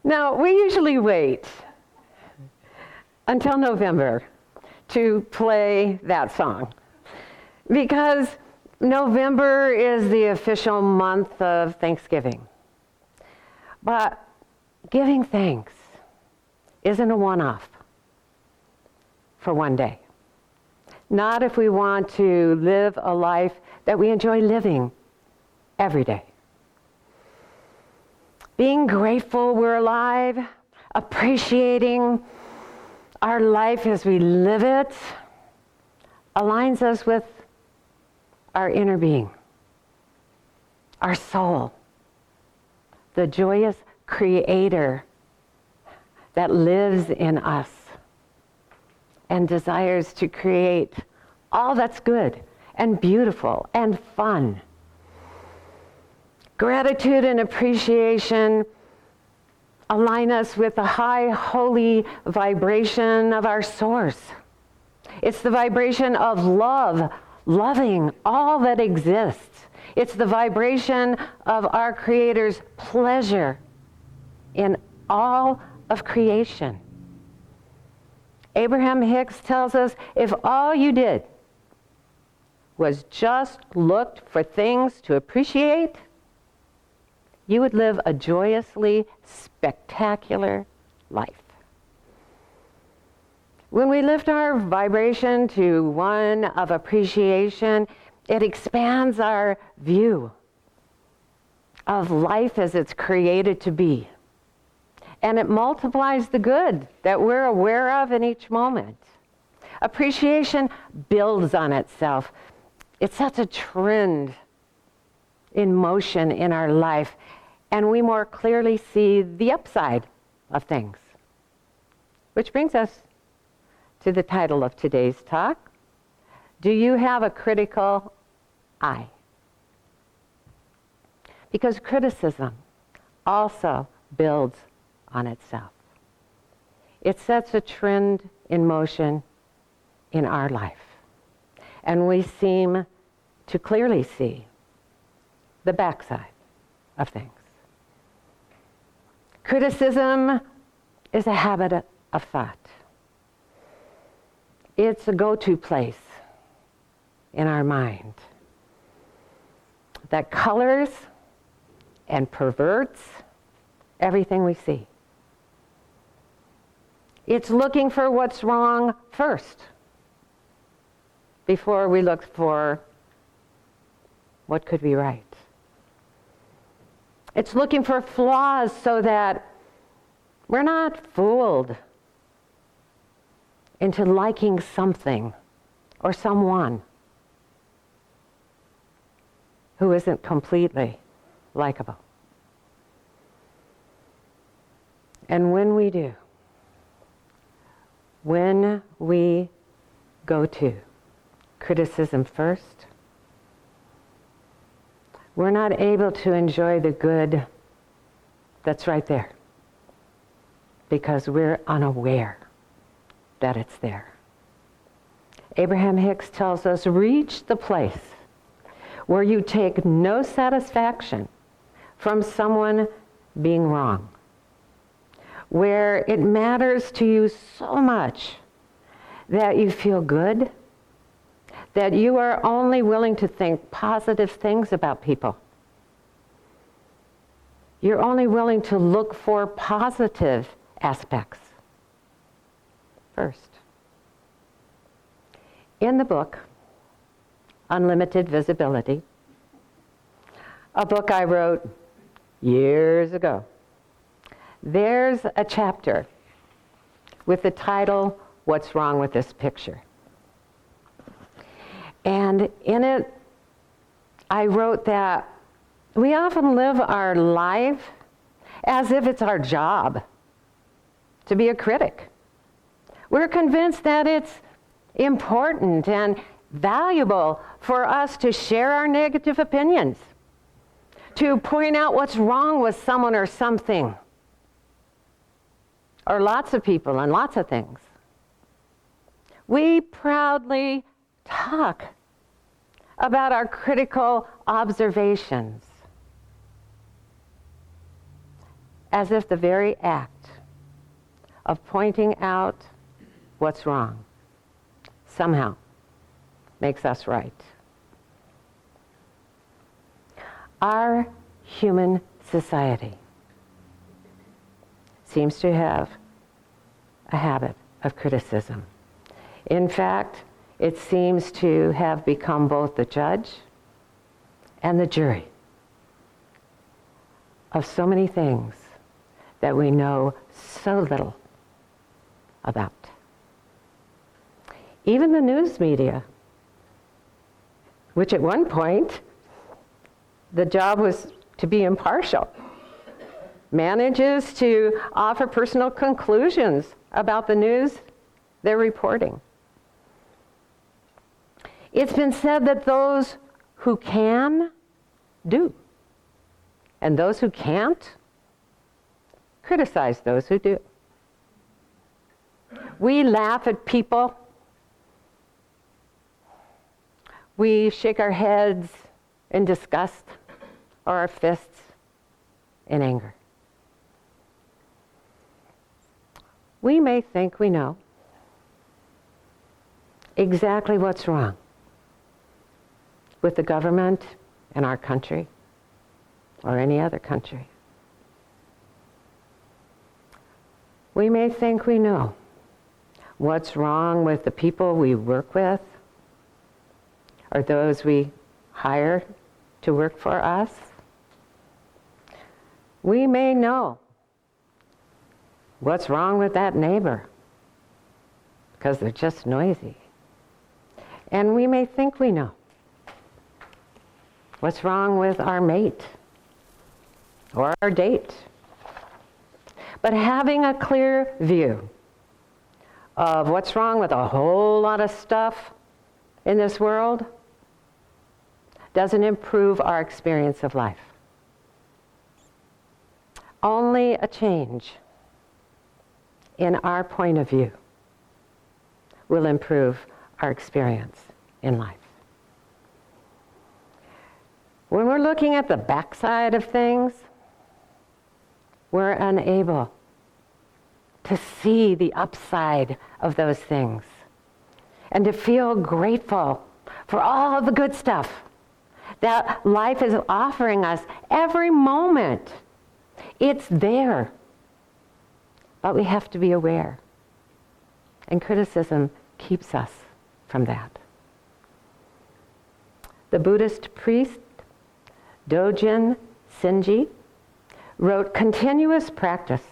Now, we usually wait until November to play that song because November is the official month of Thanksgiving. But giving thanks isn't a one-off for one day. Not if we want to live a life that we enjoy living every day. Being grateful we're alive, appreciating our life as we live it, aligns us with our inner being, our soul, the joyous creator that lives in us and desires to create all that's good and beautiful and fun. Gratitude and appreciation align us with the high, holy vibration of our source. It's the vibration of love, loving all that exists. It's the vibration of our Creator's pleasure in all of creation. Abraham Hicks tells us if all you did was just looked for things to appreciate, you would live a joyously spectacular life. When we lift our vibration to one of appreciation, it expands our view of life as it's created to be. And it multiplies the good that we're aware of in each moment. Appreciation builds on itself. It sets a trend in motion in our life, and we more clearly see the upside of things. Which brings us to the title of today's talk. Do you have a critical eye? Because criticism also builds on itself. It sets a trend in motion in our life. And we seem to clearly see the backside of things. Criticism is a habit of thought. It's a go-to place in our mind that colors and perverts everything we see. It's looking for what's wrong first before we look for what could be right. It's looking for flaws so that we're not fooled into liking something or someone who isn't completely likable. And when we do, when we go to criticism first, we're not able to enjoy the good that's right there because we're unaware that it's there. Abraham Hicks tells us, reach the place where you take no satisfaction from someone being wrong, where it matters to you so much that you feel good, that you are only willing to think positive things about people. You're only willing to look for positive aspects first. In the book, Unlimited Visibility, a book I wrote years ago, there's a chapter with the title, What's Wrong with This Picture? And in it, I wrote that we often live our life as if it's our job to be a critic. We're convinced that it's important and valuable for us to share our negative opinions, to point out what's wrong with someone or something, or lots of people and lots of things. We proudly talk about our critical observations. as if the very act of pointing out what's wrong somehow makes us right. Our human society seems to have a habit of criticism. In fact, it seems to have become both the judge and the jury of so many things that we know so little about. Even the news media, which at one point the job was to be impartial, manages to offer personal conclusions about the news they're reporting. It's been said that those who can do, and those who can't criticize those who do. We laugh at people. We shake our heads in disgust or our fists in anger. We may think we know exactly what's wrong with the government in our country or any other country. We may think we know what's wrong with the people we work with or those we hire to work for us. We may know what's wrong with that neighbor because they're just noisy. And we may think we know what's wrong with our mate or our date. But having a clear view of what's wrong with a whole lot of stuff in this world doesn't improve our experience of life. Only a change in our point of view will improve our experience in life. When we're looking at the backside of things, we're unable to see the upside of those things and to feel grateful for all the good stuff that life is offering us every moment. It's there, but we have to be aware. And criticism keeps us from that. The Buddhist priest Dojin Shinji wrote, "Continuous practice,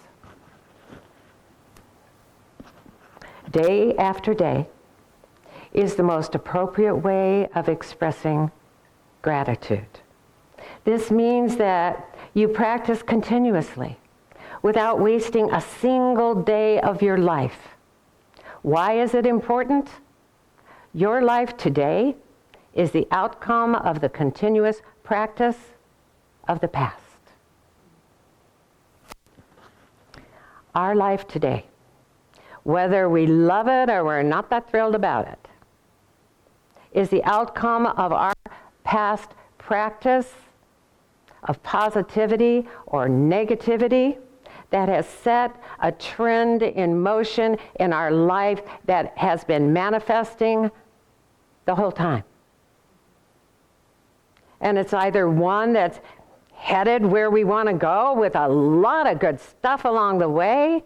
day after day, is the most appropriate way of expressing gratitude." This means that you practice continuously without wasting a single day of your life. Why is it important? Your life today is the outcome of the continuous practice of the past. Our life today, whether we love it or we're not that thrilled about it, is the outcome of our past practice of positivity or negativity that has set a trend in motion in our life that has been manifesting the whole time. And it's either one that's headed where we want to go with a lot of good stuff along the way,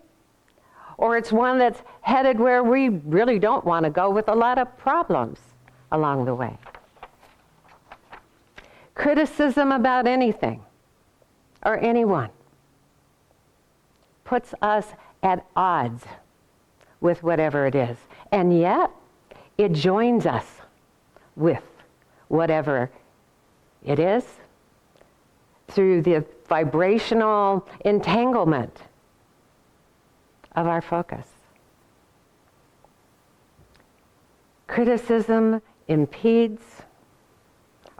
or it's one that's headed where we really don't want to go with a lot of problems along the way. Criticism about anything or anyone puts us at odds with whatever it is, and yet it joins us with whatever it is through the vibrational entanglement of our focus. Criticism impedes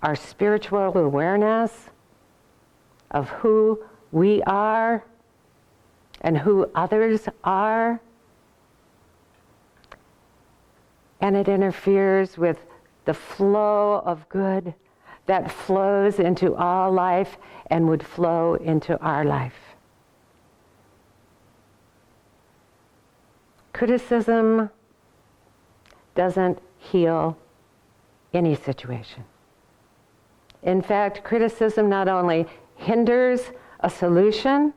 our spiritual awareness of who we are and who others are, and it interferes with the flow of good that flows into all life and would flow into our life. Criticism doesn't heal any situation. In fact, criticism not only hinders a solution,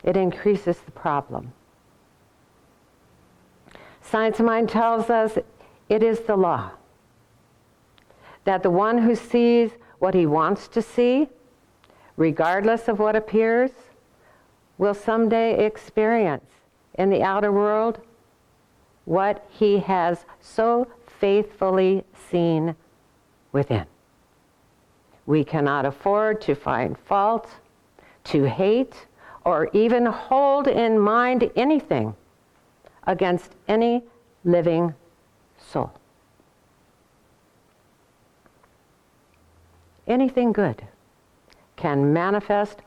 it increases the problem. Science of Mind tells us it is the law that the one who sees what he wants to see, regardless of what appears, will someday experience in the outer world what he has so faithfully seen within. We cannot afford to find fault, to hate, or even hold in mind anything against any living soul. Anything good can manifest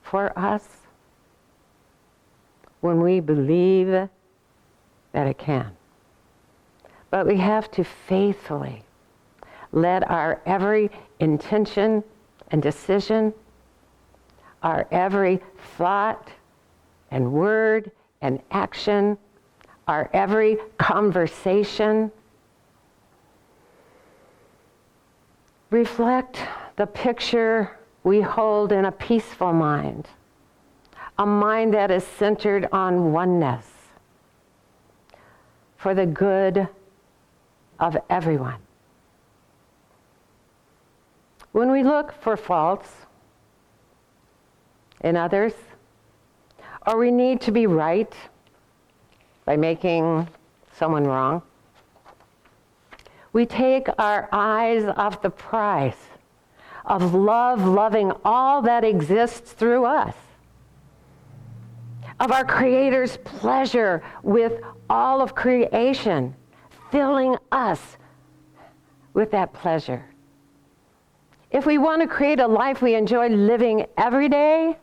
for us when we believe that it can. But we have to faithfully let our every intention and decision, our every thought and word and action, our every conversation reflect the picture we hold in a peaceful mind, a mind that is centered on oneness for the good of everyone. When we look for faults in others, or we need to be right by making someone wrong, we take our eyes off the prize of love loving all that exists through us, of our Creator's pleasure with all of creation, filling us with that pleasure. If we want to create a life we enjoy living every day,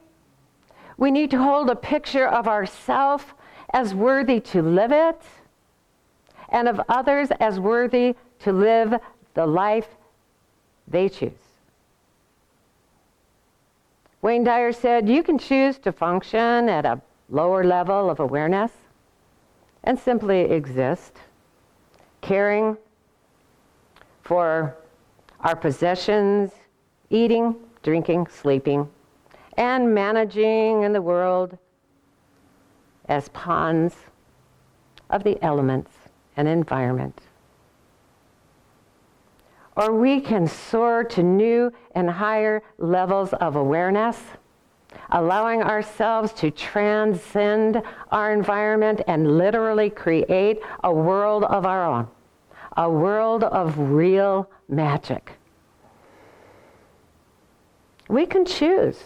we need to hold a picture of ourselves as worthy to live it, and of others as worthy to live the life they choose. Wayne Dyer said, you can choose to function at a lower level of awareness and simply exist, caring for our possessions, eating, drinking, sleeping, and managing in the world as pawns of the elements and environment. Or we can soar to new and higher levels of awareness, allowing ourselves to transcend our environment and literally create a world of our own, a world of real magic. We can choose.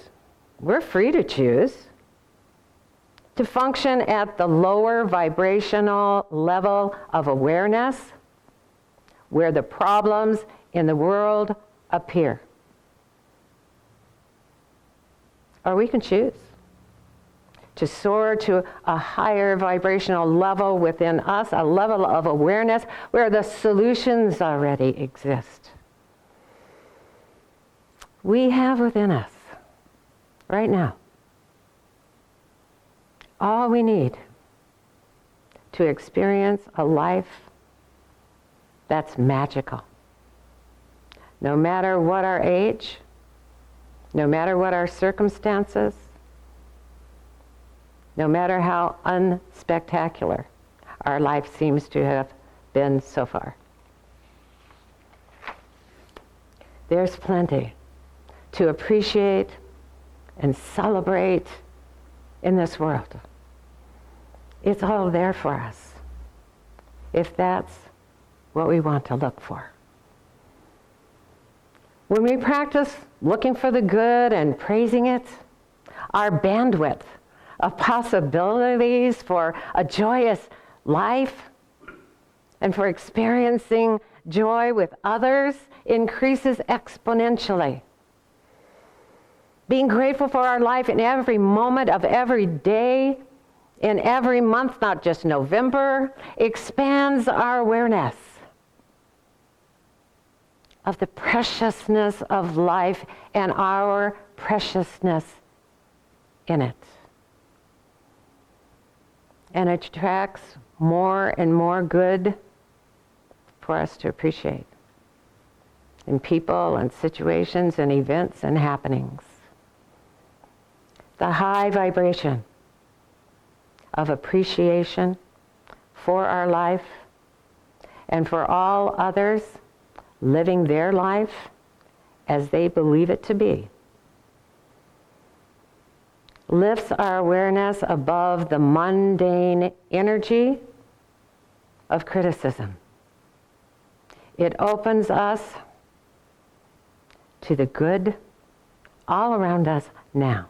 We're free to choose to function at the lower vibrational level of awareness where the problems in the world appear. Or we can choose to soar to a higher vibrational level within us, a level of awareness where the solutions already exist. We have within us, right now, all we need to experience a life that's magical. No matter what our age, no matter what our circumstances, no matter how unspectacular our life seems to have been so far. There's plenty to appreciate and celebrate in this world. It's all there for us, if that's what we want to look for. When we practice looking for the good and praising it, our bandwidth of possibilities for a joyous life and for experiencing joy with others increases exponentially. Being grateful for our life in every moment of every day, in every month, not just November, expands our awareness of the preciousness of life and our preciousness in it. and it attracts more and more good for us to appreciate in people and situations and events and happenings. The high vibration of appreciation for our life and for all others living their life as they believe it to be lifts our awareness above the mundane energy of criticism. It opens us to the good all around us now.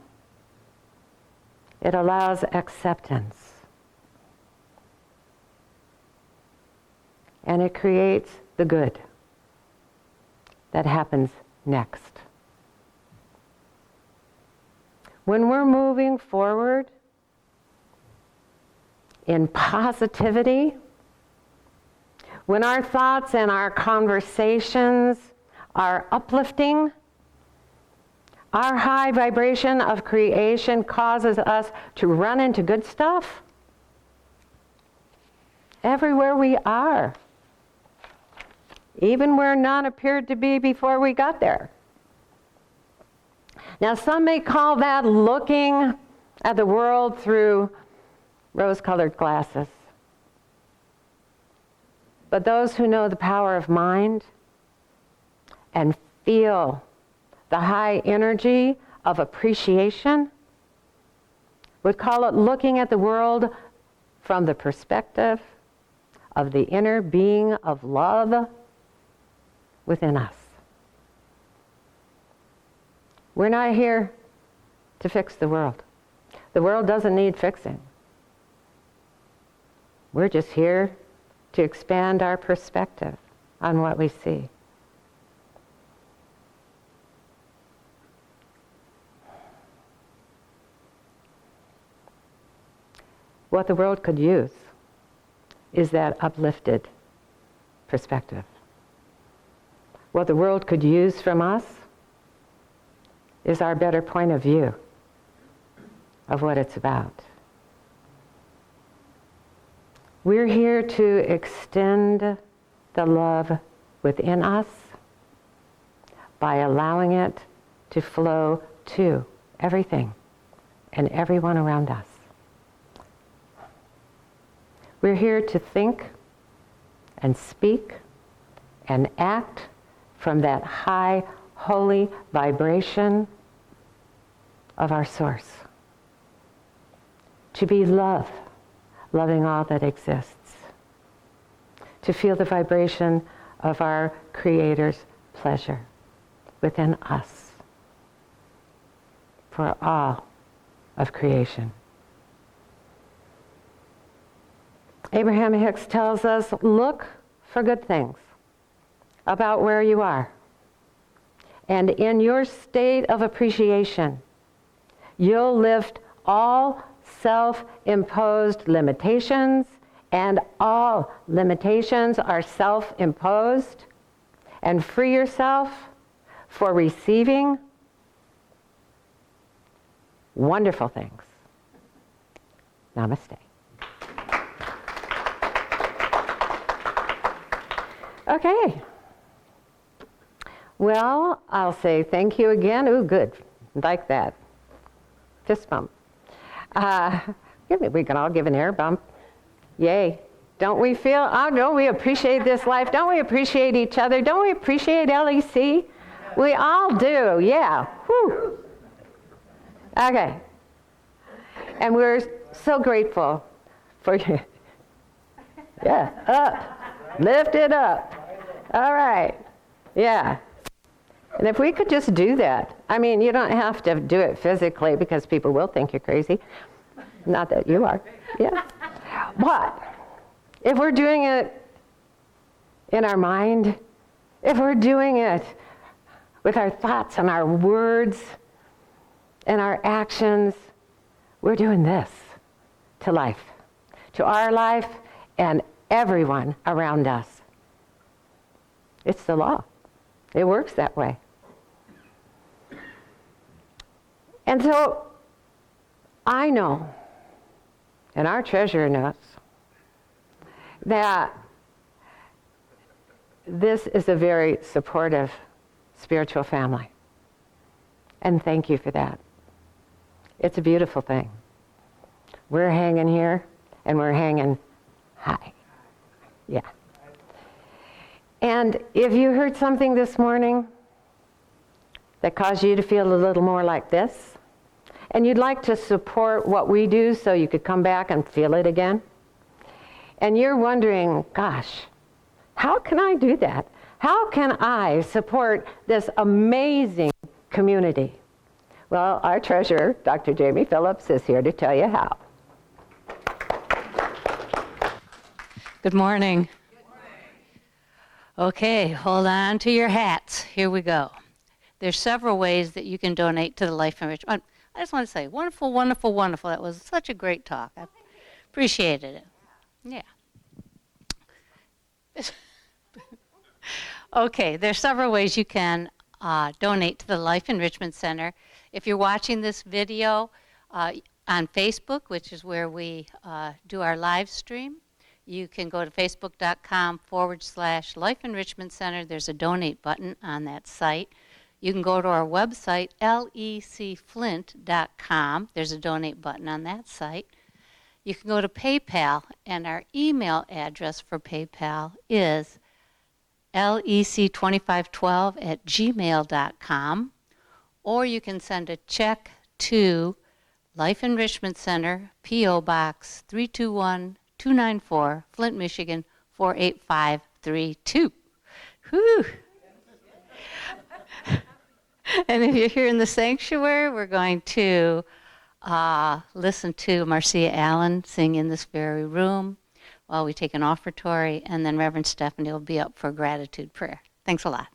It allows acceptance. And it creates the good that happens next. When we're moving forward in positivity, when our thoughts and our conversations are uplifting, our high vibration of creation causes us to run into good stuff everywhere we are, even where none appeared to be before we got there. Now, some may call that looking at the world through rose-colored glasses. But those who know the power of mind and feel the high energy of appreciation would call it looking at the world from the perspective of the inner being of love within us. We're not here to fix the world. The world doesn't need fixing. We're just here to expand our perspective on what we see. What the world could use is that uplifted perspective. What the world could use from us is our better point of view of what it's about. We're here to extend the love within us by allowing it to flow to everything and everyone around us. We're here to think and speak and act from that high, holy vibration of our source. To be love, loving all that exists. To feel the vibration of our Creator's pleasure within us for all of creation. Abraham Hicks tells us, look for good things about where you are. And in your state of appreciation, you'll lift all self-imposed limitations, and all limitations are self-imposed, and free yourself for receiving wonderful things. Namaste. Okay. Well, I'll say thank you again. Ooh, good. Like that. Fist bump. We can all give an air bump. Yay. Don't we feel, don't we appreciate this life? Don't we appreciate each other? Don't we appreciate LEC? We all do, yeah. Whew. Okay. And we're so grateful for you. Yeah, up. Lift it up. All right. Yeah. And if we could just do that, I mean, you don't have to do it physically because people will think you're crazy. Not that you are. Yeah. But if we're doing it in our mind, if we're doing it with our thoughts and our words and our actions, we're doing this to life, to our life and everyone around us. It's the law. It works that way. And so I know and our treasurer knows, that this is a very supportive spiritual family. And thank you for that. It's a beautiful thing. We're hanging here, and we're hanging high. Yeah. And if you heard something this morning that caused you to feel a little more like this, and you'd like to support what we do so you could come back and feel it again, and you're wondering, gosh, how can I do that? How can I support this amazing community? Well, our treasurer, Dr. Jamie Phillips, is here to tell you how. Good morning. Okay, hold on to your hats. Here we go. There's several ways that you can donate to the Life Enrichment. I just want to say, wonderful, wonderful, wonderful. That was such a great talk. I appreciated it. Yeah. Okay, there's several ways you can donate to the Life Enrichment Center. If you're watching this video on Facebook, which is where we do our live stream, you can go to facebook.com/Life Enrichment Center. There's a donate button on that site. You can go to our website, lecflint.com. There's a donate button on that site. You can go to PayPal, and our email address for PayPal is lec2512@gmail.com, or you can send a check to Life Enrichment Center, P.O. Box 321294, Flint, Michigan 48532. Whew. And if you're here in the sanctuary, we're going to listen to Marcia Allen sing in this very room while we take an offertory, and then Reverend Stephanie will be up for gratitude prayer. Thanks a lot.